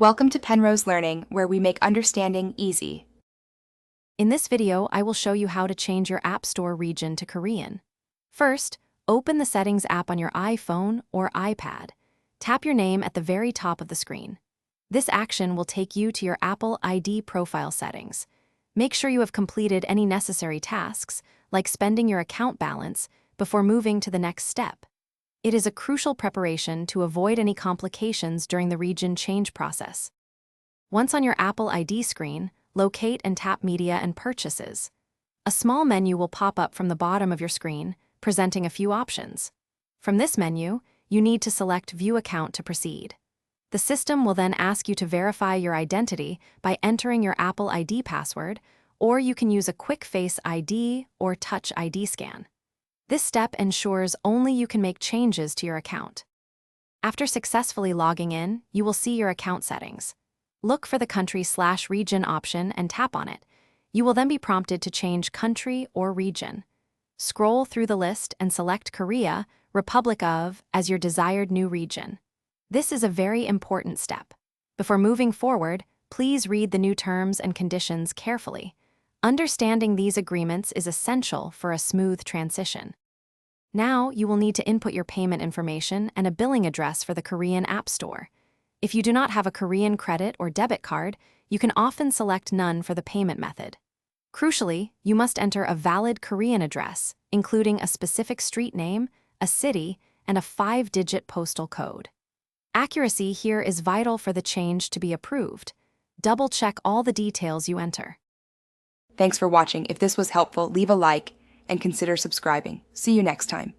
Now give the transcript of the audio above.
Welcome to Penrose Learning, where we make understanding easy. In this video, I will show you how to change your App Store region to Korean. First, open the Settings app on your iPhone or iPad. Tap your name at the very top of the screen. This action will take you to your Apple ID profile settings. Make sure you have completed any necessary tasks, like spending your account balance, before moving to the next step. It is a crucial preparation to avoid any complications during the region change process. Once on your Apple ID screen, locate and tap Media and Purchases. A small menu will pop up from the bottom of your screen, presenting a few options. From this menu, you need to select View Account to proceed. The system will then ask you to verify your identity by entering your Apple ID password, or you can use a quick Face ID or Touch ID scan. This step ensures only you can make changes to your account. After successfully logging in, you will see your account settings. Look for the country/region option and tap on it. You will then be prompted to change country or region. Scroll through the list and select Korea, Republic of, as your desired new region. This is a very important step. Before moving forward, please read the new terms and conditions carefully. Understanding these agreements is essential for a smooth transition. Now, you will need to input your payment information and a billing address for the Korean App Store. If you do not have a Korean credit or debit card, you can often select none for the payment method. Crucially, you must enter a valid Korean address, including a specific street name, a city, and a 5-digit postal code. Accuracy here is vital for the change to be approved. Double-check all the details you enter. Thanks for watching. If this was helpful, leave a like and consider subscribing. See you next time.